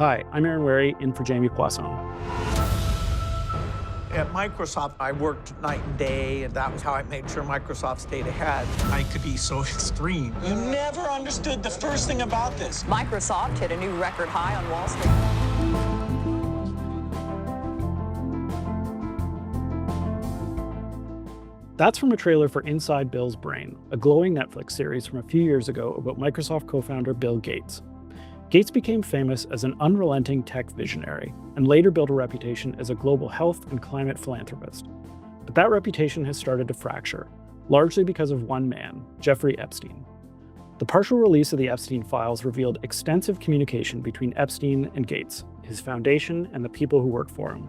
Hi, I'm Aaron Wary, in for Jamie Poisson. At Microsoft, I worked night and day, and that was how I made sure Microsoft stayed ahead. I could be so extreme. You never understood the first thing about this. Microsoft hit a new record high on Wall Street. That's from a trailer for Inside Bill's Brain, a glowing Netflix series from a few years ago about Microsoft co-founder Bill Gates. Gates became famous as an unrelenting tech visionary and later built a reputation as a global health and climate philanthropist. But that reputation has started to fracture, largely because of one man, Jeffrey Epstein. The partial release of the Epstein files revealed extensive communication between Epstein and Gates, his foundation, and the people who worked for him.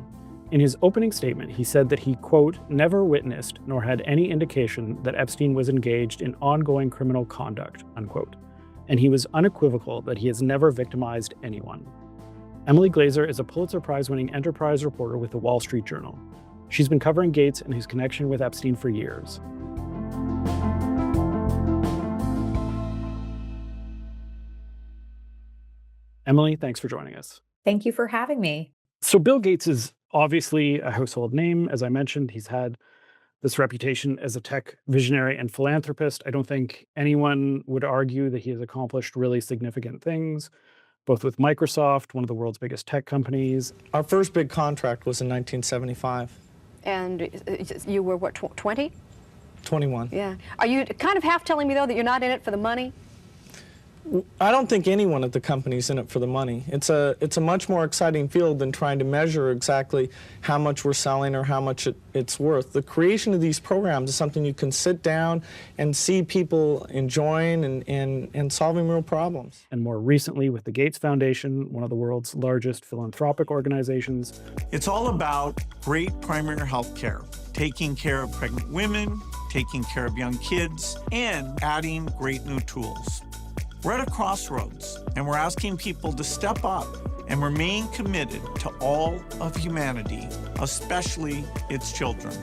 In his opening statement, he said that he, quote, never witnessed nor had any indication that Epstein was engaged in ongoing criminal conduct, unquote. And he was unequivocal that he has never victimized anyone. Emily Glazer is a Pulitzer Prize-winning enterprise reporter with the Wall Street Journal. She's been covering Gates and his connection with Epstein for years. Emily, thanks for joining us. Thank you for having me. So Bill Gates is obviously a household name. As I mentioned, he's had this reputation as a tech visionary and philanthropist. I don't think anyone would argue that he has accomplished really significant things, both with Microsoft, one of the world's biggest tech companies. Our first big contract was in 1975. And you were, what, 20? 21. Yeah. Are you kind of half telling me, though, that you're not in it for the money? I don't think anyone at the company's in it for the money. It's a much more exciting field than trying to measure exactly how much we're selling or how much it's worth. The creation of these programs is something you can sit down and see people enjoying and solving real problems. And more recently with the Gates Foundation, one of the world's largest philanthropic organizations. It's all about great primary health care, taking care of pregnant women, taking care of young kids, and adding great new tools. We're at a crossroads, and we're asking people to step up and remain committed to all of humanity, especially its children.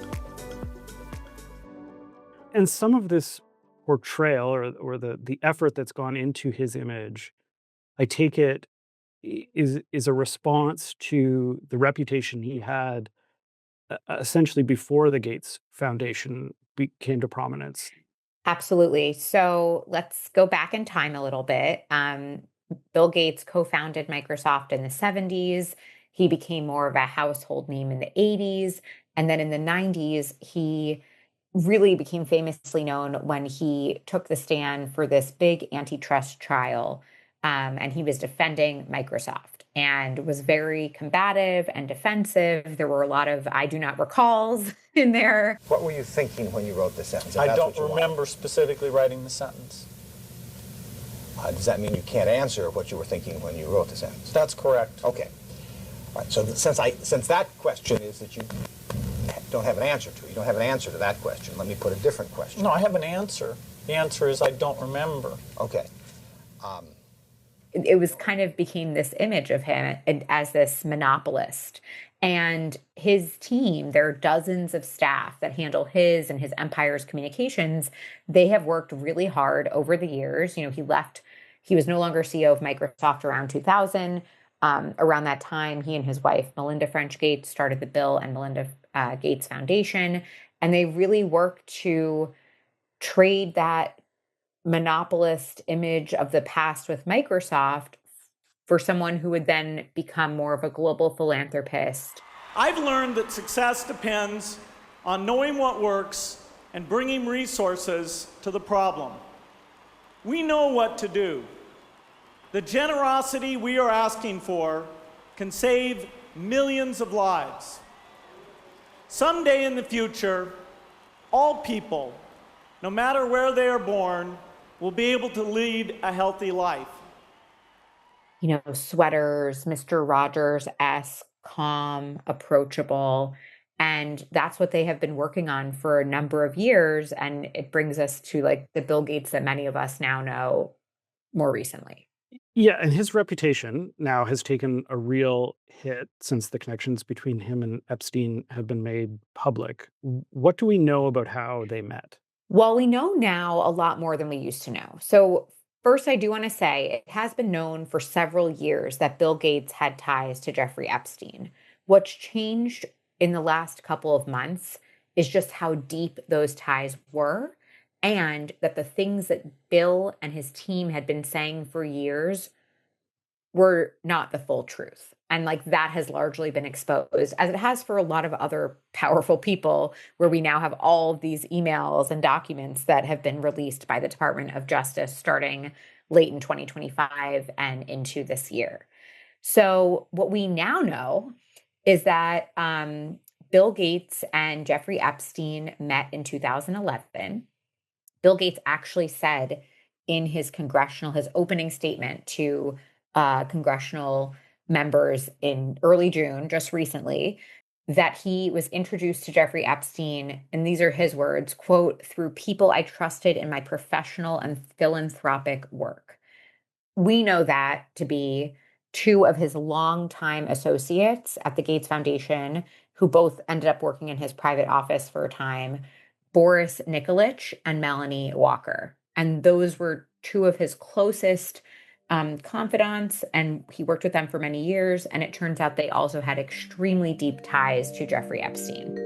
And some of this portrayal or the effort that's gone into his image, I take it, is a response to the reputation he had essentially before the Gates Foundation came to prominence. Absolutely. So let's go back in time a little bit. Bill Gates co-founded Microsoft in the 70s. He became more of a household name in the 80s. And then in the 90s, he really became famously known when he took the stand for this big antitrust trial. And he was defending Microsoft and was very combative and defensive. There were a lot of I do not recalls in there. What were you thinking when you wrote the sentence? I don't remember specifically writing the sentence. Does that mean you can't answer what you were thinking when you wrote the sentence? That's correct. Okay. All right. So since that question is that you don't have an answer to, you don't have an answer to that question, let me put a different question. No, I have an answer. The answer is I don't remember. Okay. It was kind of became this image of him as this monopolist. And his team, there are dozens of staff that handle his and his empire's communications. They have worked really hard over the years. You know, he was no longer CEO of Microsoft around 2000. Around that time, he and his wife, Melinda French Gates, started the Bill and Melinda Gates Foundation. And they really worked to trade that monopolist image of the past with Microsoft for someone who would then become more of a global philanthropist. I've learned that success depends on knowing what works and bringing resources to the problem. We know what to do. The generosity we are asking for can save millions of lives. Someday in the future, all people, no matter where they are born, will be able to lead a healthy life. You know, sweaters, Mr. Rogers-esque, calm, approachable. And that's what they have been working on for a number of years. And it brings us to like the Bill Gates that many of us now know more recently. Yeah, and his reputation now has taken a real hit since the connections between him and Epstein have been made public. What do we know about how they met? Well, we know now a lot more than we used to know. So First, I do want to say it has been known for several years that Bill Gates had ties to Jeffrey Epstein. What's changed in the last couple of months is just how deep those ties were, and that the things that Bill and his team had been saying for years were not the full truth. And like that has largely been exposed, as it has for a lot of other powerful people, where we now have all of these emails and documents that have been released by the Department of Justice starting late in 2025 and into this year. So what we now know is that Bill Gates and Jeffrey Epstein met in 2011. Bill Gates actually said in his opening statement to congressional members in early June, just recently, that he was introduced to Jeffrey Epstein, and these are his words, quote, "through people I trusted in my professional and philanthropic work." We know that to be two of his longtime associates at the Gates Foundation, who both ended up working in his private office for a time, Boris Nikolic and Melanie Walker. And those were two of his closest confidants, and he worked with them for many years. And it turns out they also had extremely deep ties to Jeffrey Epstein.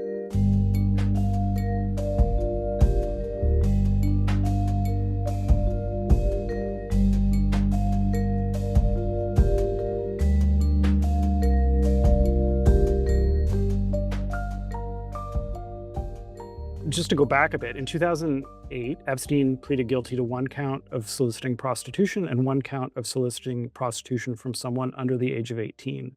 Just to go back a bit, in 2008, Epstein pleaded guilty to one count of soliciting prostitution and one count of soliciting prostitution from someone under the age of 18.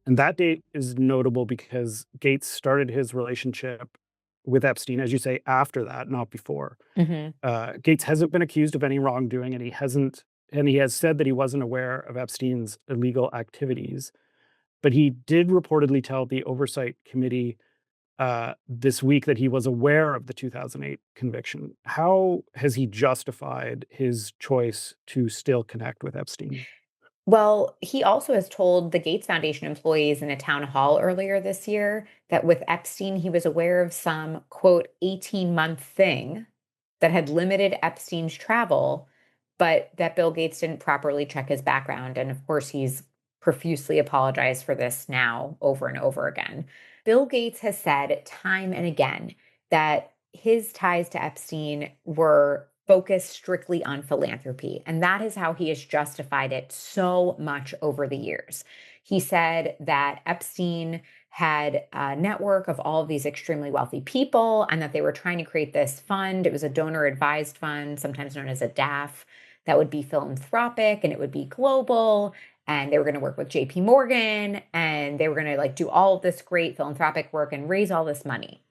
And that date is notable because Gates started his relationship with Epstein, as you say, after that, not before. Gates hasn't been accused of any wrongdoing, and he has said that he wasn't aware of Epstein's illegal activities. But he did reportedly tell the Oversight Committee this week that he was aware of the 2008 conviction. How has he justified his choice to still connect with Epstein? Well, he also has told the Gates Foundation employees in a town hall earlier this year that with Epstein, he was aware of some, quote, 18-month thing that had limited Epstein's travel, but that Bill Gates didn't properly check his background. And of course, he's profusely apologized for this now over and over again. Bill Gates has said time and again that his ties to Epstein were focused strictly on philanthropy. And that is how he has justified it so much over the years. He said that Epstein had a network of all of these extremely wealthy people and that they were trying to create this fund. It was a donor advised fund, sometimes known as a DAF, that would be philanthropic and it would be global. And they were going to work with JP Morgan, and they were going to like do all of this great philanthropic work and raise all this money.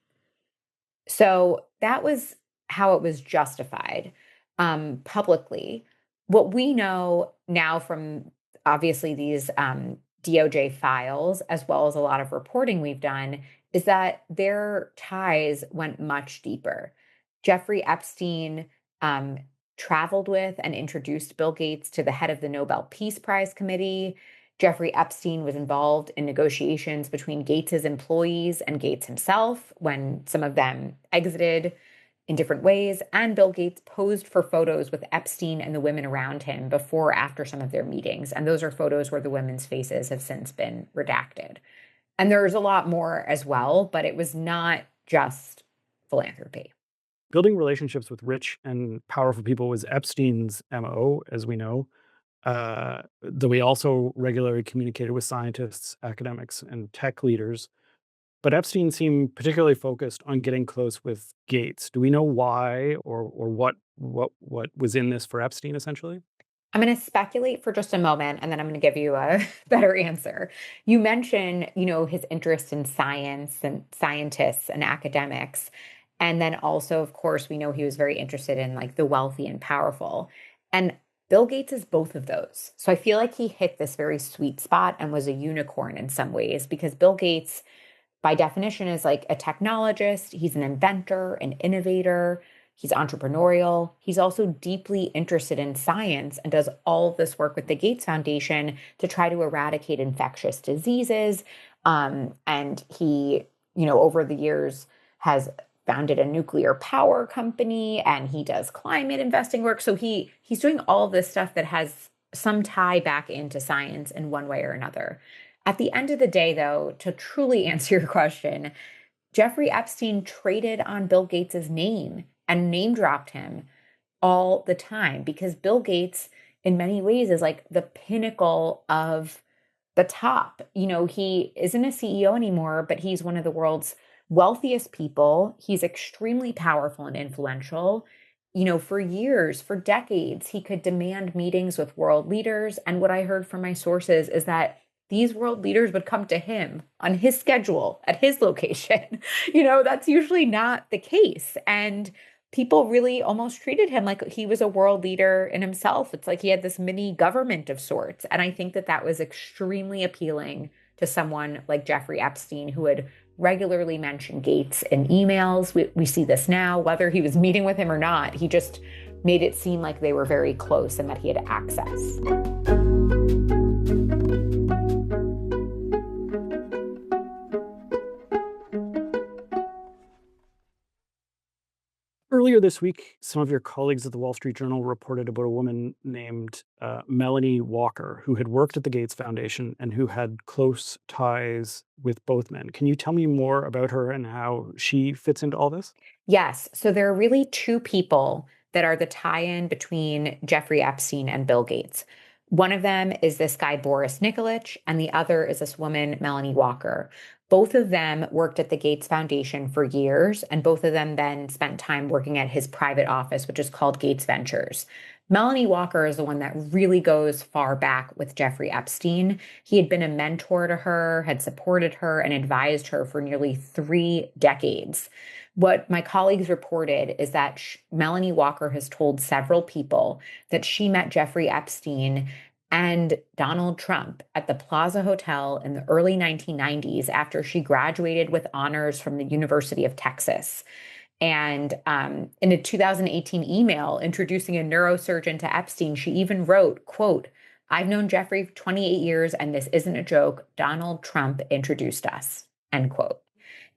So that was how it was justified publicly. What we know now from obviously these DOJ files, as well as a lot of reporting we've done, is that their ties went much deeper. Jeffrey Epstein traveled with and introduced Bill Gates to the head of the Nobel Peace Prize Committee. Jeffrey Epstein was involved in negotiations between Gates's employees and Gates himself when some of them exited in different ways. And Bill Gates posed for photos with Epstein and the women around him before or after some of their meetings. And those are photos where the women's faces have since been redacted. And there's a lot more as well, but it was not just philanthropy. Building relationships with rich and powerful people was Epstein's MO, as we know, though he also regularly communicated with scientists, academics, and tech leaders. But Epstein seemed particularly focused on getting close with Gates. Do we know why or what was in this for Epstein, essentially? I'm going to speculate for just a moment, and then I'm going to give you a better answer. You mentioned, his interest in science and scientists and academics. And then also, of course, we know he was very interested in like the wealthy and powerful. And Bill Gates is both of those. So I feel like he hit this very sweet spot and was a unicorn in some ways, because Bill Gates, by definition, is like a technologist. He's an inventor, an innovator. He's entrepreneurial. He's also deeply interested in science and does all of this work with the Gates Foundation to try to eradicate infectious diseases. And he, over the years has founded a nuclear power company and he does climate investing work. So he's doing all of this stuff that has some tie back into science in one way or another. At the end of the day, though, to truly answer your question, Jeffrey Epstein traded on Bill Gates's name and name dropped him all the time because Bill Gates, in many ways, is like the pinnacle of the top. He isn't a CEO anymore, but he's one of the world's wealthiest people. He's extremely powerful and influential. For years, for decades, he could demand meetings with world leaders. And what I heard from my sources is that these world leaders would come to him on his schedule at his location. That's usually not the case. And people really almost treated him like he was a world leader in himself. It's like he had this mini government of sorts. And I think that that was extremely appealing to someone like Jeffrey Epstein, who would regularly mention Gates in emails. We see this now, whether he was meeting with him or not. He just made it seem like they were very close and that he had access. Earlier this week, some of your colleagues at the Wall Street Journal reported about a woman named Melanie Walker, who had worked at the Gates Foundation and who had close ties with both men. Can you tell me more about her and how she fits into all this? Yes. So there are really two people that are the tie-in between Jeffrey Epstein and Bill Gates. One of them is this guy, Boris Nikolic, and the other is this woman, Melanie Walker. Both of them worked at the Gates Foundation for years, and both of them then spent time working at his private office, which is called Gates Ventures. Melanie Walker is the one that really goes far back with Jeffrey Epstein. He had been a mentor to her, had supported her, and advised her for nearly 3 decades. What my colleagues reported is that Melanie Walker has told several people that she met Jeffrey Epstein and Donald Trump at the Plaza Hotel in the early 1990s after she graduated with honors from the University of Texas. And in a 2018 email introducing a neurosurgeon to Epstein, she even wrote, quote, "I've known Jeffrey for 28 years and this isn't a joke. Donald Trump introduced us," end quote.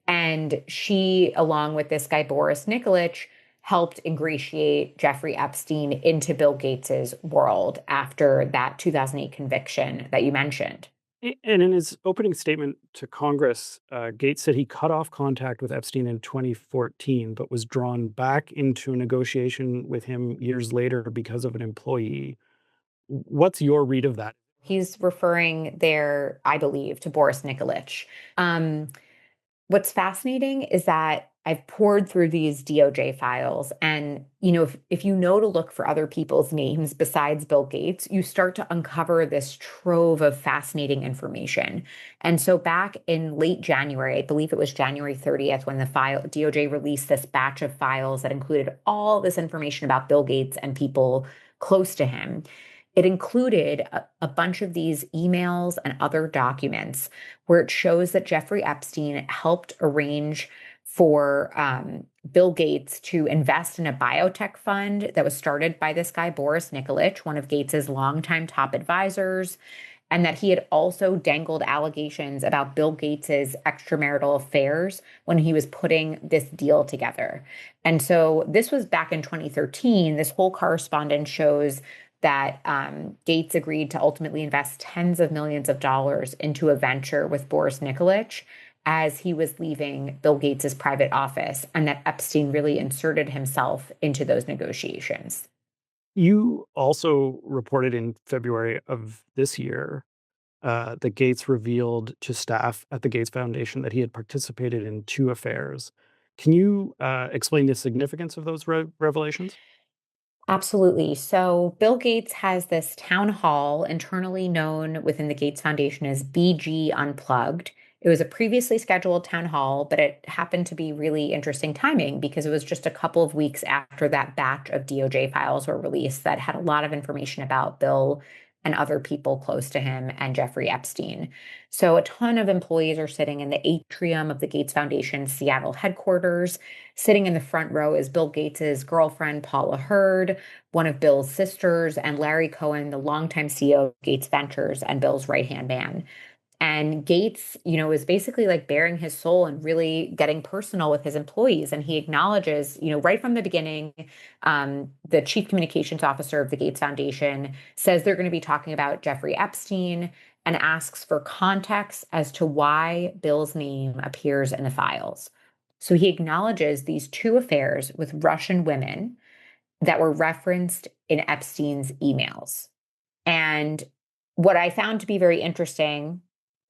And she, along with this guy, Boris Nikolic, helped ingratiate Jeffrey Epstein into Bill Gates's world after that 2008 conviction that you mentioned. And in his opening statement to Congress, Gates said he cut off contact with Epstein in 2014, but was drawn back into a negotiation with him years later because of an employee. What's your read of that? He's referring there, I believe, to Boris Nikolic. What's fascinating is that I've poured through these DOJ files, and if you know to look for other people's names besides Bill Gates, you start to uncover this trove of fascinating information. And so back in late January, I believe it was January 30th, when the DOJ released this batch of files that included all this information about Bill Gates and people close to him. It included a bunch of these emails and other documents where it shows that Jeffrey Epstein helped arrange for Bill Gates to invest in a biotech fund that was started by this guy, Boris Nikolic, one of Gates's longtime top advisors, and that he had also dangled allegations about Bill Gates's extramarital affairs when he was putting this deal together. And so this was back in 2013. This whole correspondence shows that Gates agreed to ultimately invest tens of millions of dollars into a venture with Boris Nikolic as he was leaving Bill Gates's private office, and that Epstein really inserted himself into those negotiations. You also reported in February of this year that Gates revealed to staff at the Gates Foundation that he had participated in 2 affairs. Can you explain the significance of those revelations? Absolutely. So Bill Gates has this town hall internally known within the Gates Foundation as BG Unplugged. It was a previously scheduled town hall, but it happened to be really interesting timing because it was just a couple of weeks after that batch of DOJ files were released that had a lot of information about Bill and other people close to him and Jeffrey Epstein. So a ton of employees are sitting in the atrium of the Gates Foundation Seattle headquarters. Sitting in the front row is Bill Gates's girlfriend, Paula Hurd, one of Bill's sisters, and Larry Cohen, the longtime CEO of Gates Ventures and Bill's right-hand man. And Gates, is basically like bearing his soul and really getting personal with his employees. And he acknowledges, right from the beginning, the chief communications officer of the Gates Foundation says they're going to be talking about Jeffrey Epstein and asks for context as to why Bill's name appears in the files. So he acknowledges these two affairs with Russian women that were referenced in Epstein's emails. And what I found to be very interesting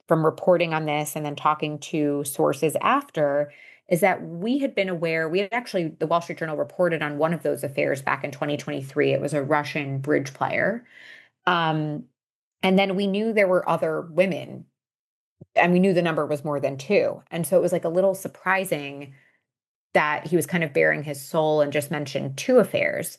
from reporting on this and then talking to sources after is that we had been aware, the Wall Street Journal reported on one of those affairs back in 2023. It was a Russian bridge player. And then we knew there were other women, and we knew the number was more than two. And so it was like a little surprising that he was kind of bearing his soul and just mentioned two affairs.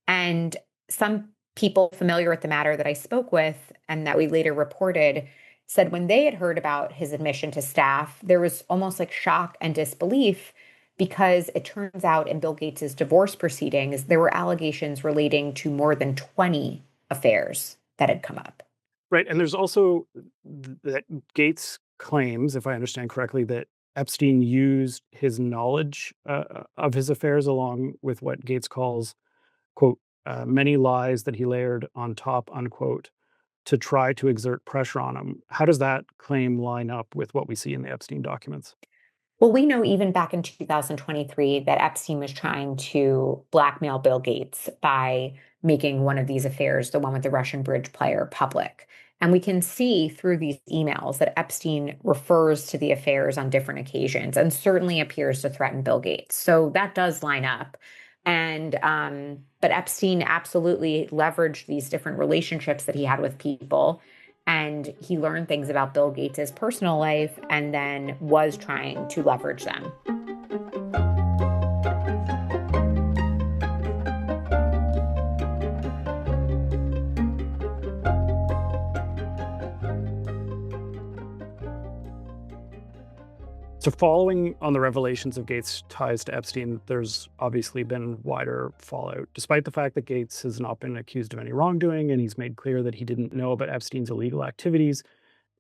And some people familiar with the matter that I spoke with and that we later reported said when they had heard about his admission to staff, there was almost like shock and disbelief because it turns out in Bill Gates's divorce proceedings, there were allegations relating to more than 20 affairs that had come up. Right. And there's also that Gates claims, if I understand correctly, that Epstein used his knowledge of his affairs along with what Gates calls, quote, many lies that he layered on top, unquote, to try to exert pressure on him. How does that claim line up with what we see in the Epstein documents? Well, we know even back in 2023 that Epstein was trying to blackmail Bill Gates by making one of these affairs, the one with the Russian bridge player, public. And we can see through these emails that Epstein refers to the affairs on different occasions and certainly appears to threaten Bill Gates. So that does line up. And but Epstein absolutely leveraged these different relationships that he had with people. And he learned things about Bill Gates's personal life and then was trying to leverage them. So following on the revelations of Gates' ties to Epstein, there's obviously been wider fallout. Despite the fact that Gates has not been accused of any wrongdoing and he's made clear that he didn't know about Epstein's illegal activities,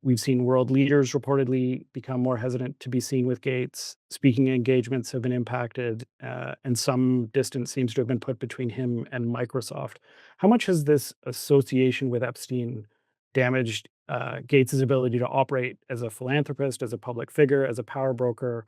we've seen world leaders reportedly become more hesitant to be seen with Gates. Speaking engagements have been impacted, and some distance seems to have been put between him and Microsoft. How much has this association with Epstein damaged Gates' ability to operate as a philanthropist, as a public figure, as a power broker?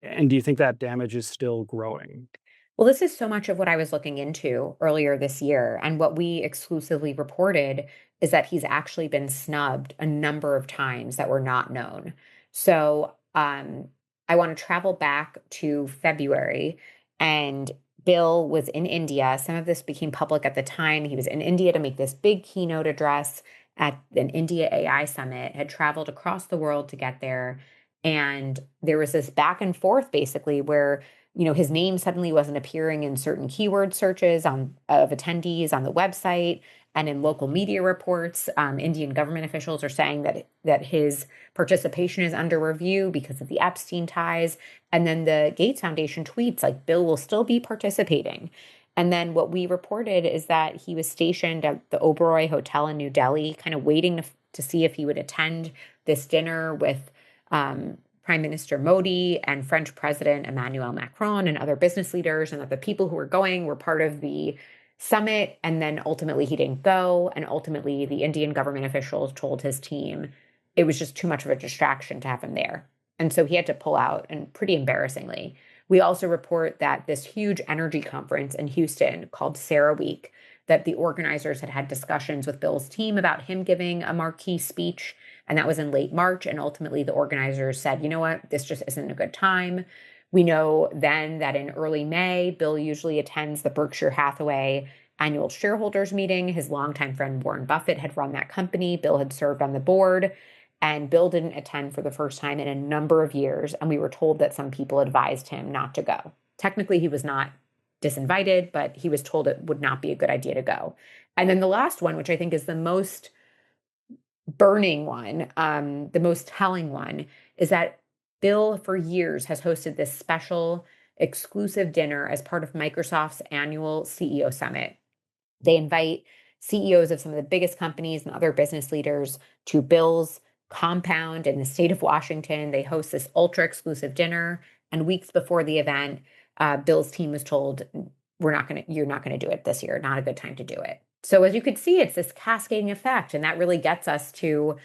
And do you think that damage is still growing? Well, this is so much of what I was looking into earlier this year. And what we exclusively reported is that he's actually been snubbed a number of times that were not known. So I want to travel back to February, and Bill was in India. Some of this became public at the time. He was in India to make this big keynote address at an India AI summit, had traveled across the world to get there. And there was this back and forth basically where, his name suddenly wasn't appearing in certain keyword searches of attendees on the website and in local media reports. Indian government officials are saying that his participation is under review because of the Epstein ties. And then the Gates Foundation tweets like Bill will still be participating. And then what we reported is that he was stationed at the Oberoi Hotel in New Delhi, kind of waiting to see if he would attend this dinner with Prime Minister Modi and French President Emmanuel Macron and other business leaders, and that the people who were going were part of the summit. And then ultimately he didn't go. And ultimately the Indian government officials told his team it was just too much of a distraction to have him there. And so he had to pull out, and pretty embarrassingly. We also report that this huge energy conference in Houston called Sarah Week, that the organizers had discussions with Bill's team about him giving a marquee speech. And that was in late March. And ultimately the organizers said, you know what, this just isn't a good time. We know then that in early May, Bill usually attends the Berkshire Hathaway annual shareholders meeting. His longtime friend Warren Buffett had run that company. Bill had served on the board. And Bill didn't attend for the first time in a number of years. And we were told that some people advised him not to go. Technically, he was not disinvited, but he was told it would not be a good idea to go. And then the last one, which I think is the most burning one, the most telling one, is that Bill for years has hosted this special exclusive dinner as part of Microsoft's annual CEO Summit. They invite CEOs of some of the biggest companies and other business leaders to Bill's compound in the state of Washington. They host this ultra exclusive dinner. And weeks before the event, Bill's team was told, you're not going to do it this year. Not a good time to do it. So as you could see, it's this cascading effect. And that really gets us to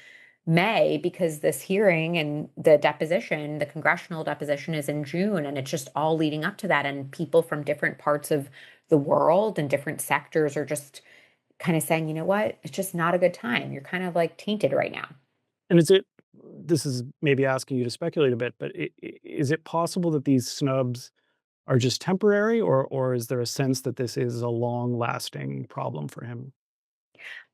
May, because this hearing and the deposition, the congressional deposition, is in June. And it's just all leading up to that. And people from different parts of the world and different sectors are just kind of saying, you know what, it's just not a good time. You're kind of like tainted right now. And this is maybe asking you to speculate a bit, but is it possible that these snubs are just temporary, or is there a sense that this is a long-lasting problem for him?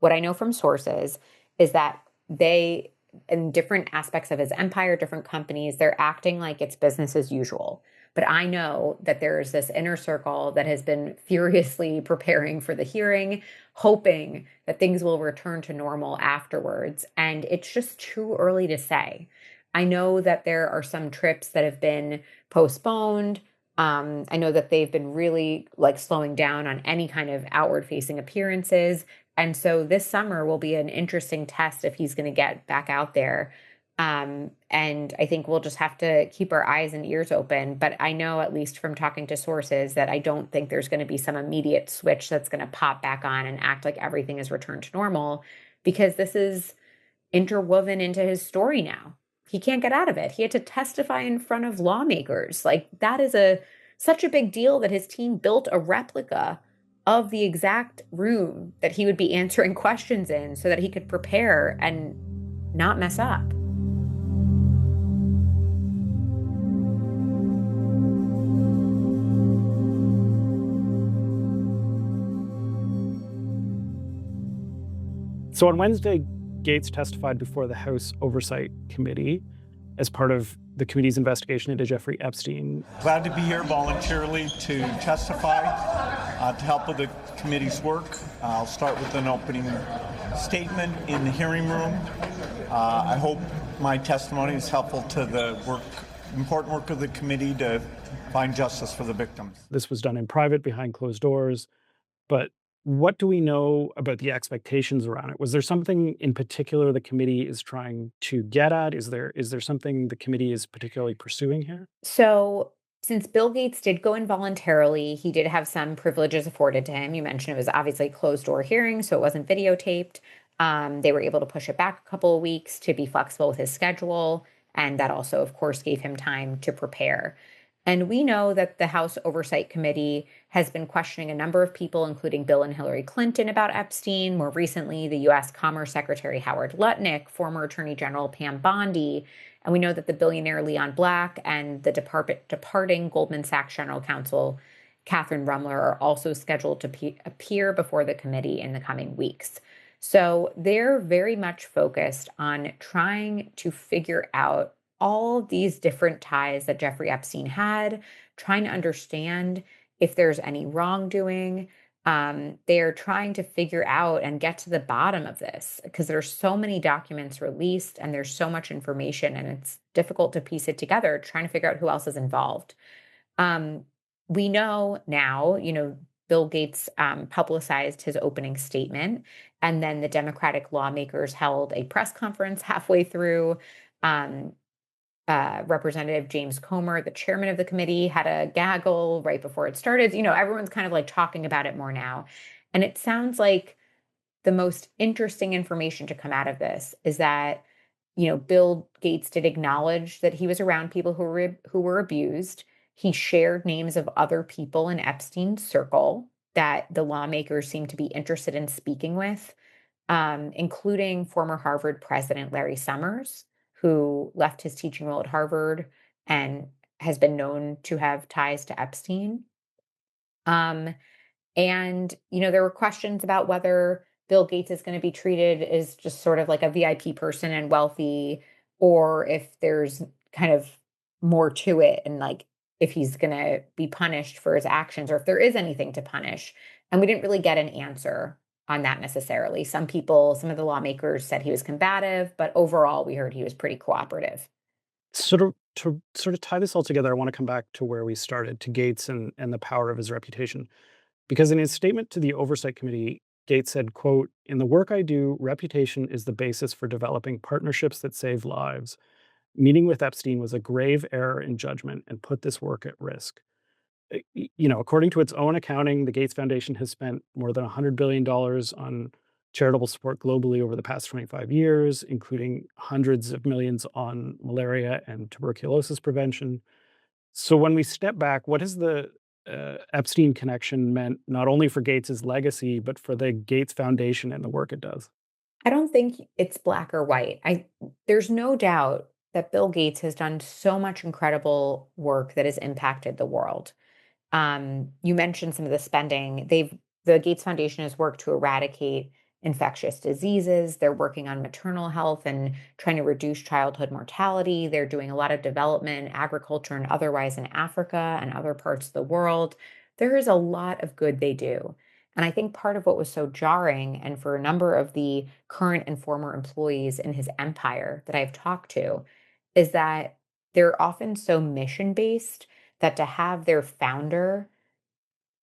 What I know from sources is that they, in different aspects of his empire, different companies, they're acting like it's business as usual. But I know that there's this inner circle that has been furiously preparing for the hearing, hoping that things will return to normal afterwards. And it's just too early to say. I know that there are some trips that have been postponed. I know that they've been really like slowing down on any kind of outward facing appearances. And so this summer will be an interesting test if he's going to get back out there. And I think we'll just have to keep our eyes and ears open. But I know, at least from talking to sources, that I don't think there's going to be some immediate switch that's going to pop back on and act like everything is returned to normal, because this is interwoven into his story now. He can't get out of it. He had to testify in front of lawmakers. Like, that is such a big deal that his team built a replica of the exact room that he would be answering questions in so that he could prepare and not mess up. So on Wednesday, Gates testified before the House Oversight Committee as part of the committee's investigation into Jeffrey Epstein. Glad to be here voluntarily to testify, to help with the committee's work. I'll start with an opening statement in the hearing room. I hope my testimony is helpful to the important work of the committee to find justice for the victims. This was done in private, behind closed doors, but what do we know about the expectations around it? Was there something in particular the committee is trying to get at? Is there something the committee is particularly pursuing here? So since Bill Gates did go in voluntarily, he did have some privileges afforded to him. You mentioned it was obviously a closed door hearing, so it wasn't videotaped. They were able to push it back a couple of weeks to be flexible with his schedule. And that also, of course, gave him time to prepare. And we know that the House Oversight Committee has been questioning a number of people, including Bill and Hillary Clinton, about Epstein. More recently, the U.S. Commerce Secretary Howard Lutnick, former Attorney General Pam Bondi. And we know that the billionaire Leon Black and the departing Goldman Sachs General Counsel Catherine Rumler are also scheduled to appear before the committee in the coming weeks. So they're very much focused on trying to figure out all these different ties that Jeffrey Epstein had, trying to understand if there's any wrongdoing. They're trying to figure out and get to the bottom of this, because there's so many documents released and there's so much information, and it's difficult to piece it together, trying to figure out who else is involved. We know now, Bill Gates publicized his opening statement, and then the Democratic lawmakers held a press conference halfway through. Representative James Comer, the chairman of the committee, had a gaggle right before it started. Everyone's kind of like talking about it more now. And it sounds like the most interesting information to come out of this is that, Bill Gates did acknowledge that he was around people who were abused. He shared names of other people in Epstein's circle that the lawmakers seem to be interested in speaking with, including former Harvard president Larry Summers, who left his teaching role at Harvard and has been known to have ties to Epstein. And, there were questions about whether Bill Gates is going to be treated as just sort of like a VIP person and wealthy, or if there's kind of more to it, and like if he's going to be punished for his actions, or if there is anything to punish. And we didn't really get an answer on that necessarily. Some of the lawmakers said he was combative, but overall we heard he was pretty cooperative. To tie this all together, I want to come back to where we started, to Gates and the power of his reputation. Because in his statement to the Oversight Committee, Gates said, quote, "In the work I do, reputation is the basis for developing partnerships that save lives. Meeting with Epstein was a grave error in judgment and put this work at risk." According to its own accounting, the Gates Foundation has spent more than $100 billion on charitable support globally over the past 25 years, including hundreds of millions on malaria and tuberculosis prevention. So when we step back, what has the Epstein connection meant not only for Gates's legacy, but for the Gates Foundation and the work it does? I don't think it's black or white. There's no doubt that Bill Gates has done so much incredible work that has impacted the world. You mentioned some of the spending. The Gates Foundation has worked to eradicate infectious diseases. They're working on maternal health and trying to reduce childhood mortality. They're doing a lot of development, agriculture, and otherwise in Africa and other parts of the world. There is a lot of good they do. And I think part of what was so jarring, and for a number of the current and former employees in his empire that I've talked to, is that they're often so mission based that to have their founder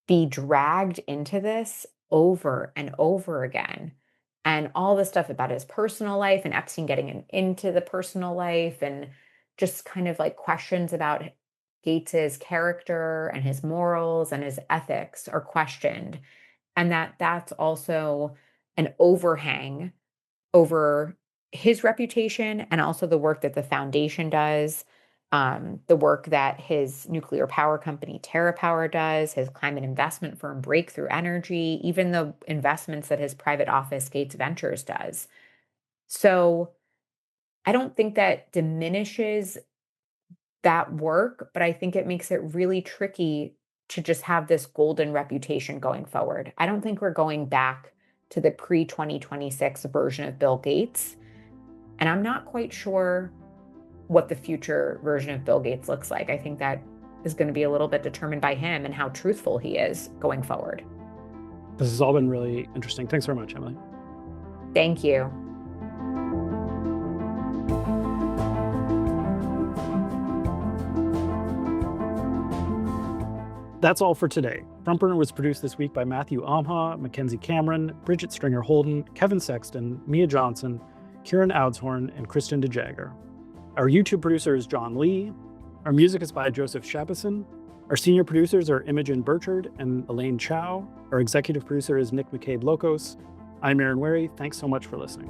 be dragged into this over and over again, and all the stuff about his personal life and Epstein getting into the personal life, and just kind of like questions about Gates's character and his morals and his ethics are questioned. And that's also an overhang over his reputation and also the work that the foundation does, the work that his nuclear power company, TerraPower, does, his climate investment firm, Breakthrough Energy, even the investments that his private office, Gates Ventures, does. So I don't think that diminishes that work, but I think it makes it really tricky to just have this golden reputation going forward. I don't think we're going back to the pre-2026 version of Bill Gates. And I'm not quite sure what the future version of Bill Gates looks like. I think that is going to be a little bit determined by him and how truthful he is going forward. This has all been really interesting. Thanks very much, Emily. Thank you. That's all for today. Front Burner was produced this week by Matthew Amha, Mackenzie Cameron, Bridget Stringer-Holden, Kevin Sexton, Mia Johnson, Kieran Outshorn, and Kristen DeJagger. Our YouTube producer is John Lee. Our music is by Joseph Shapison. Our senior producers are Imogen Burchard and Elaine Chow. Our executive producer is Nick McCabe-Lokos. I'm Aaron Wary. Thanks so much for listening.